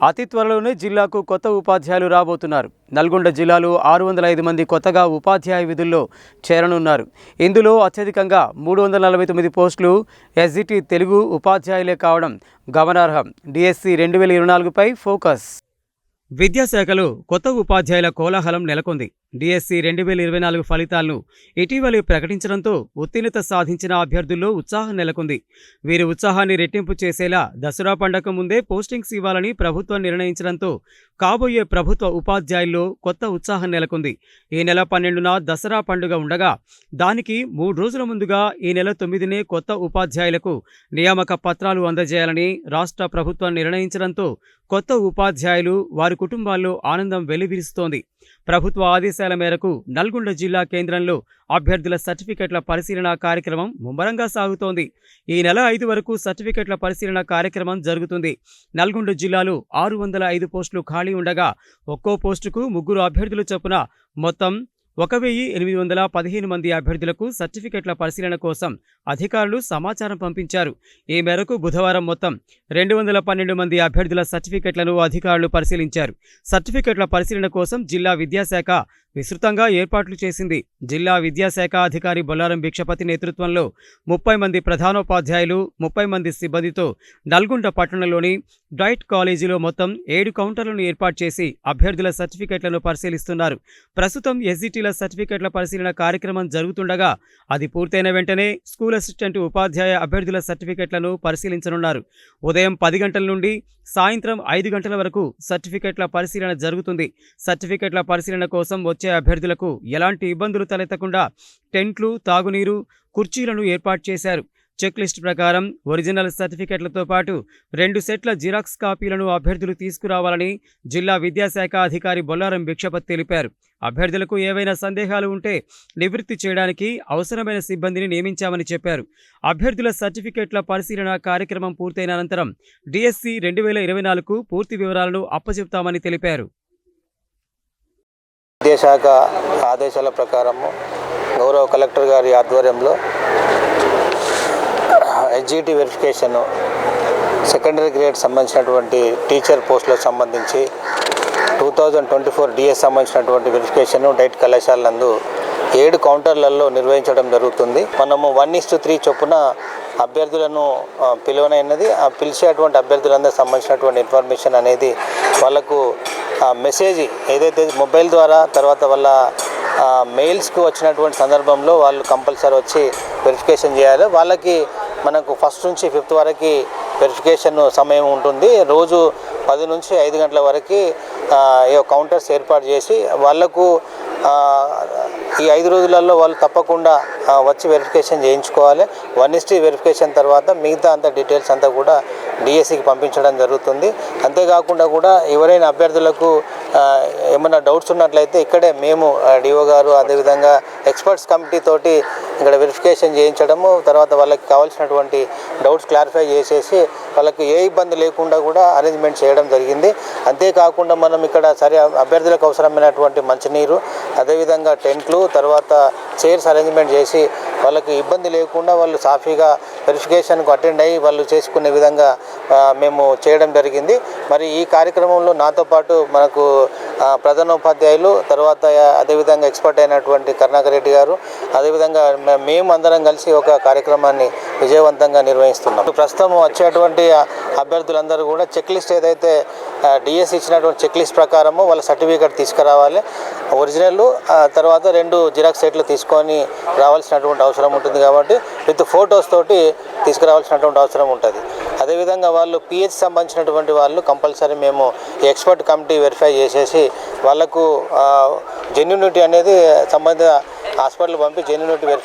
అతి త్వరలోనే జిల్లాకు కొత్త ఉపాధ్యాయులు రాబోతున్నారు. నల్గొండ జిల్లాలో 605 మంది కొత్తగా ఉపాధ్యాయ విధుల్లో చేరనున్నారు. ఇందులో అత్యధికంగా 349 పోస్టులు ఎస్జిటి తెలుగు ఉపాధ్యాయులే కావడం గమనార్హం. డిఎస్సి 2024పై ఫోకస్. విద్యాశాఖలో కొత్త ఉపాధ్యాయుల కోలాహలం నెలకొంది. డిఎస్సి 2024 ఫలితాలను ఇటీవలే ప్రకటించడంతో ఉత్తీర్ణత సాధించిన అభ్యర్థుల్లో ఉత్సాహం నెలకొంది. వీరి ఉత్సాహాన్ని రెట్టింపు చేసేలా దసరా పండగ ముందే పోస్టింగ్స్ ఇవ్వాలని ప్రభుత్వం నిర్ణయించడంతో కాబోయే ప్రభుత్వ ఉపాధ్యాయుల్లో కొత్త ఉత్సాహం నెలకొంది. ఈ నెల 12న దసరా పండుగ ఉండగా దానికి 3 రోజుల ముందుగా ఈ నెల 9నే కొత్త ఉపాధ్యాయులకు నియామక పత్రాలు అందజేయాలని రాష్ట్ర ప్రభుత్వం నిర్ణయించడంతో కొత్త ఉపాధ్యాయులు వారి కుటుంబాల్లో ఆనందం వెల్లివిరుస్తోంది. ప్రభుత్వ ఆదేశాల మేరకు నల్గొండ జిల్లా కేంద్రంలో అభ్యర్థుల సర్టిఫికెట్ల పరిశీలన కార్యక్రమం ముమ్మరంగా సాగుతోంది. ఈ నెల 5 వరకు సర్టిఫికెట్ల పరిశీలన కార్యక్రమం జరుగుతుంది. నల్గొండ జిల్లాలో 605 పోస్టులు ఖాళీ ఉండగా ఒక్కో పోస్టుకు 3 అభ్యర్థులు చొప్పున మొత్తం 1815 మంది అభ్యర్థులకు సర్టిఫికెట్ల పరిశీలన కోసం అధికారులు సమాచారం పంపించారు. ఈ మేరకు బుధవారం మొత్తం 212 మంది అభ్యర్థుల సర్టిఫికెట్లను అధికారులు పరిశీలించారు. సర్టిఫికెట్ల పరిశీలన కోసం జిల్లా విద్యాశాఖ విస్తృతంగా ఏర్పాట్లు చేసింది. జిల్లా విద్యాశాఖ అధికారి బొల్లారం భిక్షపతి నేతృత్వంలో 30 మంది ప్రధానోపాధ్యాయులు 30 మంది సిబ్బందితో నల్గొండ పట్టణంలోని డైట్ కాలేజీలో మొత్తం 7 కౌంటర్లను ఏర్పాటు చేసి అభ్యర్థుల సర్టిఫికెట్లను పరిశీలిస్తున్నారు. ప్రస్తుతం ఎస్జిటిల సర్టిఫికెట్ల పరిశీలన కార్యక్రమం జరుగుతుండగా అది పూర్తయిన వెంటనే స్కూల్ అసిస్టెంట్ ఉపాధ్యాయ అభ్యర్థుల సర్టిఫికెట్లను పరిశీలించనున్నారు. ఉదయం 10 గంటల నుండి సాయంత్రం 5 గంటల వరకు సర్టిఫికెట్ల పరిశీలన జరుగుతుంది. సర్టిఫికెట్ల పరిశీలన కోసం వచ్చే అభ్యర్థులకు ఎలాంటి ఇబ్బందులు తలెత్తకుండా టెంట్లు, తాగునీరు, కుర్చీలను ఏర్పాటు చేశారు. చెక్ లిస్ట్ ప్రకారం ఒరిజినల్ సర్టిఫికెట్లతో పాటు 2 సెట్ల జిరాక్స్ కాపీలను అభ్యర్థులు తీసుకురావాలని జిల్లా విద్యాశాఖ అధికారి బొల్లారం భిక్షపతి తెలిపారు. అభ్యర్థులకు ఏవైనా సందేహాలు ఉంటే నివృత్తి చేయడానికి అవసరమైన సిబ్బందిని నియమించామని చెప్పారు. అభ్యర్థుల సర్టిఫికెట్ల పరిశీలన కార్యక్రమం పూర్తయిన అనంతరం డిఎస్సి 2024కు పూర్తి వివరాలను అప్పచెప్తామని తెలిపారు. విద్యాశాఖ ఆదేశాల ప్రకారము గౌరవ కలెక్టర్ గారి ఆధ్వర్యంలో ఎస్జిటి వెరిఫికేషన్ సెకండరీ గ్రేడ్ సంబంధించినటువంటి టీచర్ పోస్టులకు సంబంధించి 2024 డిఎస్ సంబంధించినటువంటి వెరిఫికేషన్ డైట్ కళాశాల నందు 7 కౌంటర్లలో నిర్వహించడం జరుగుతుంది. మనము 1:3 చొప్పున అభ్యర్థులను పిలువనైనది. ఆ పిలిచేటువంటి అభ్యర్థులందరూ సంబంధించినటువంటి ఇన్ఫర్మేషన్ అనేది వాళ్ళకు మెసేజ్ ఏదైతే మొబైల్ ద్వారా తర్వాత వాళ్ళ మెయిల్స్కు వచ్చినటువంటి సందర్భంలో వాళ్ళు కంపల్సరీ వచ్చి వెరిఫికేషన్ చేయాలి. వాళ్ళకి మనకు 1st నుంచి 5th వరకు వెరిఫికేషన్ సమయం ఉంటుంది. రోజు 10 నుంచి 5 గంటల వరకు కౌంటర్స్ ఏర్పాటు చేసి వాళ్లకు ఈ 5 రోజులలో వాళ్ళు తప్పకుండా వచ్చి వెరిఫికేషన్ చేయించుకోవాలి. 1:3 వెరిఫికేషన్ తర్వాత మిగతా అంత డీటెయిల్స్ అంతా కూడా డిఎస్సికి పంపించడం జరుగుతుంది. అంతేకాకుండా కూడా ఎవరైనా అభ్యర్థులకు ఏమైనా డౌట్స్ ఉన్నట్లయితే ఇక్కడే మేము డిఓ గారు అదేవిధంగా ఎక్స్పర్ట్స్ కమిటీ తోటి ఇక్కడ వెరిఫికేషన్ చేయించడము, తర్వాత వాళ్ళకి కావాల్సినటువంటి డౌట్స్ క్లారిఫై చేసేసి వాళ్ళకి ఏ ఇబ్బంది లేకుండా కూడా అరేంజ్మెంట్ చేయడం జరిగింది. అంతేకాకుండా మనం ఇక్కడ అభ్యర్థులకు అవసరమైనటువంటి మంచినీరు అదేవిధంగా టెంట్లు తర్వాత చైర్స్ అరేంజ్మెంట్ చేసి వాళ్ళకి ఇబ్బంది లేకుండా వాళ్ళు సాఫీగా వెరిఫికేషన్కు అటెండ్ అయ్యి వాళ్ళు చేసుకునే విధంగా మేము చేయడం జరిగింది. మరి ఈ కార్యక్రమంలో నాతో పాటు మనకు ప్రధానోపాధ్యాయులు తర్వాత అదేవిధంగా ఎక్స్పర్ట్ అయినటువంటి కరుణాకర్ రెడ్డి గారు అదేవిధంగా మేము అందరం కలిసి ఒక కార్యక్రమాన్ని విజయవంతంగా నిర్వహిస్తున్నాం. ప్రస్తుతం వచ్చేటువంటి అభ్యర్థులందరూ కూడా చెక్ లిస్ట్ ఏదైతే డిఎస్ ఇచ్చినటువంటి చెక్ లిస్ట్ ప్రకారము వాళ్ళ సర్టిఫికేట్ తీసుకురావాలి. ఒరిజినల్ తర్వాత 2 జిరాక్స్ సెట్లు తీసుకొని రావాల్సినటువంటి అవసరం ఉంటుంది కాబట్టి విత్ ఫొటోస్ తోటి తీసుకురావాల్సినటువంటి అవసరం ఉంటుంది. అదేవిధంగా వాళ్ళు పిహెచ్ సంబంధించినటువంటి వాళ్ళు కంపల్సరీ మేము ఎక్స్పర్ట్ కమిటీ వెరిఫై చేసేసి వాళ్ళకు జెన్యూనిటీ అనేది సంబంధిత హాస్పిటల్ పంపి జెన్యూనిటీ వెరిఫై